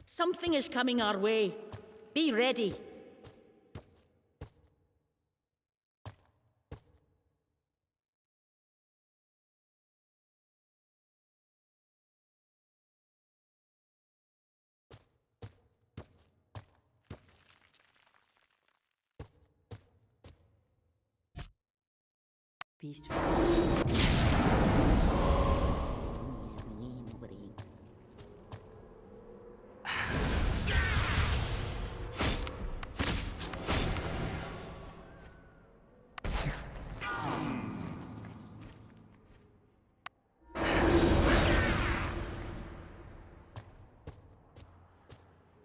Something is coming our way. Be ready. Peaceful.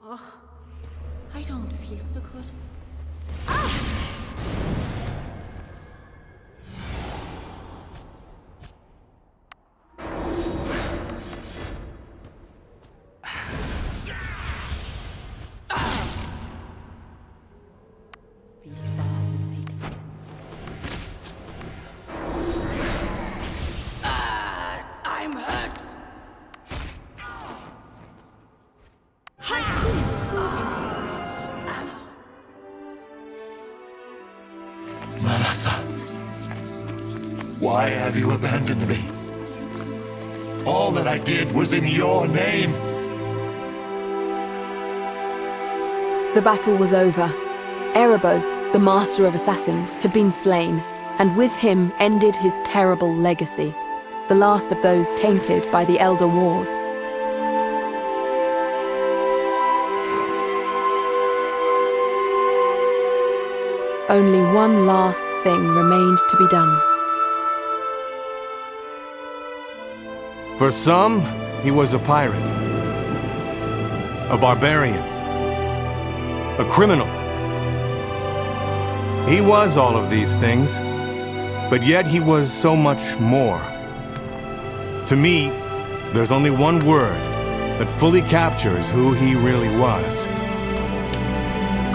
Oh, I don't feel so good. I'm hurt. Manasa, why have you abandoned me? All that I did was in your name. The battle was over. Erebos, the master of assassins, had been slain, and with him ended his terrible legacy, the last of those tainted by the Elder Wars. Only one last thing remained to be done. For some, he was a pirate, a barbarian, a criminal. He was all of these things, but yet he was so much more. To me, there's only one word that fully captures who he really was.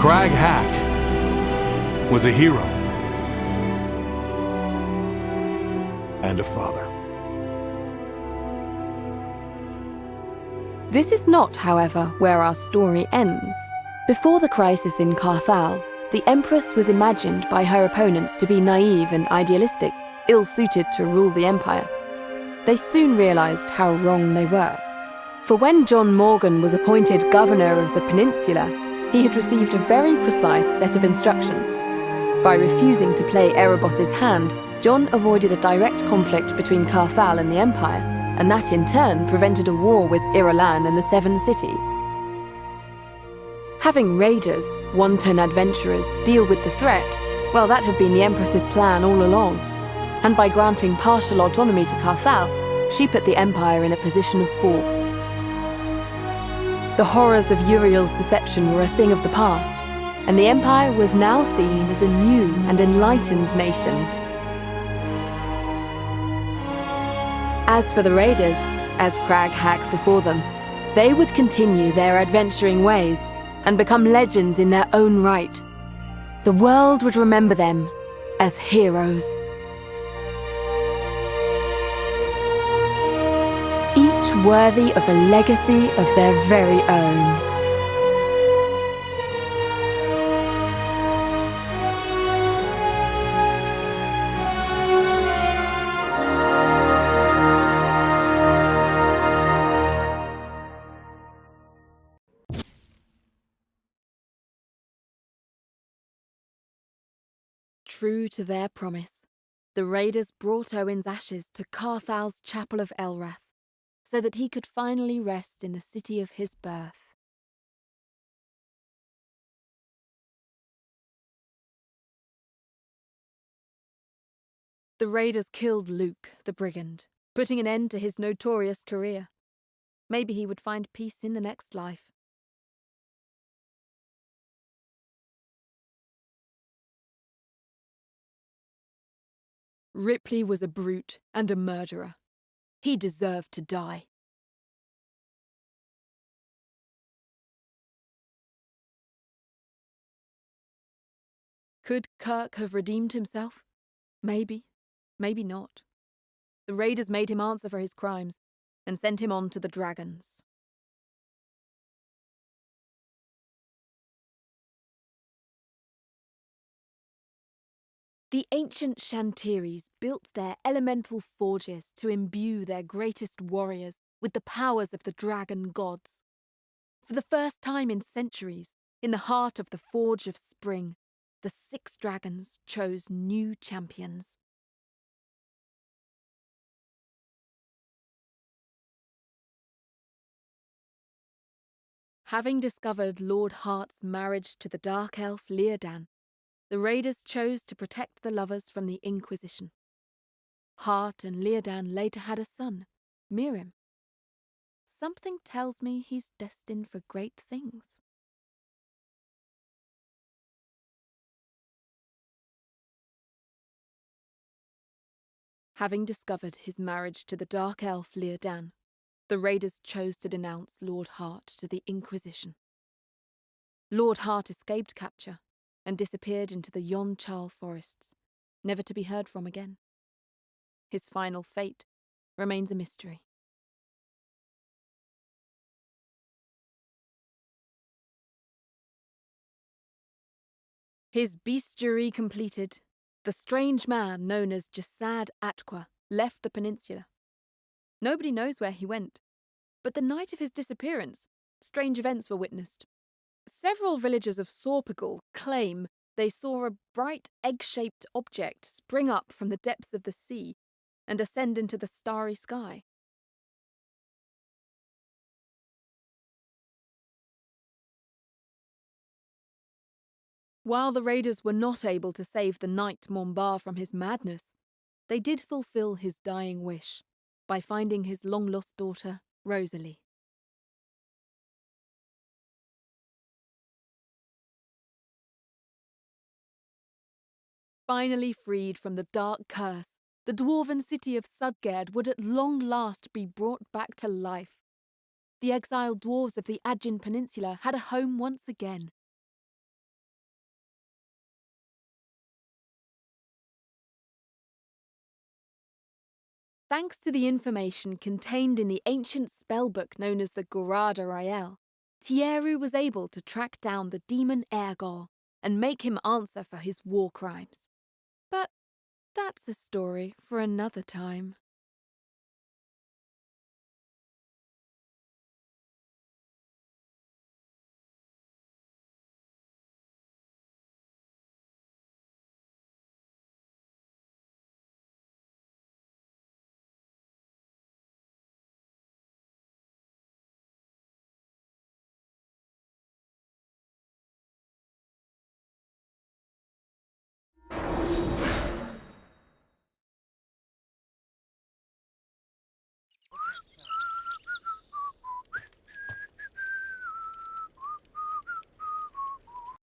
Crag Hack was a hero and a father. This is not, however, where our story ends. Before the crisis in Ker-Thal, the Empress was imagined by her opponents to be naive and idealistic, ill-suited to rule the Empire. They soon realized how wrong they were. For when John Morgan was appointed governor of the peninsula, he had received a very precise set of instructions. By refusing to play Erebos' hand, John avoided a direct conflict between Ker-Thal and the Empire, and that in turn prevented a war with Irulan and the Seven Cities. Having raiders, wanton adventurers, deal with the threat, well, that had been the Empress's plan all along. And by granting partial autonomy to Ker-Thal, she put the Empire in a position of force. The horrors of Uriel's deception were a thing of the past, and the Empire was now seen as a new and enlightened nation. As for the raiders, as Crag Hack before them, they would continue their adventuring ways and become legends in their own right. The world would remember them as heroes. Each worthy of a legacy of their very own. True to their promise, the raiders brought Owen's ashes to Ker-Thal's Chapel of Elrath, so that he could finally rest in the city of his birth. The raiders killed Luke, the brigand, putting an end to his notorious career. Maybe he would find peace in the next life. Ripley was a brute and a murderer. He deserved to die. Could Kirk have redeemed himself? Maybe. Maybe not. The raiders made him answer for his crimes and sent him on to the dragons. The ancient Shantiris built their elemental forges to imbue their greatest warriors with the powers of the dragon gods. For the first time in centuries, in the heart of the Forge of Spring, the 6 dragons chose new champions. Having discovered Lord Hart's marriage to the dark elf Leodan, the raiders chose to protect the lovers from the Inquisition. Hart and Leodan later had a son, Mirim. Something tells me he's destined for great things. Having discovered his marriage to the dark elf Leodan, the raiders chose to denounce Lord Hart to the Inquisition. Lord Hart escaped capture and disappeared into the Yon-Chal forests, never to be heard from again. His final fate remains a mystery. His bestiary completed, the strange man known as Jasad Atqua left the peninsula. Nobody knows where he went, but the night of his disappearance, strange events were witnessed. Several villagers of Sorpigal claim they saw a bright egg-shaped object spring up from the depths of the sea and ascend into the starry sky. While the raiders were not able to save the knight Mombar from his madness, they did fulfill his dying wish by finding his long-lost daughter, Rosalie. Finally freed from the dark curse, the dwarven city of Sudgerd would at long last be brought back to life. The exiled dwarves of the Agyn Peninsula had a home once again. Thanks to the information contained in the ancient spellbook known as the Gorada Rael, Tieru was able to track down the demon Ergol and make him answer for his war crimes. But that's a story for another time.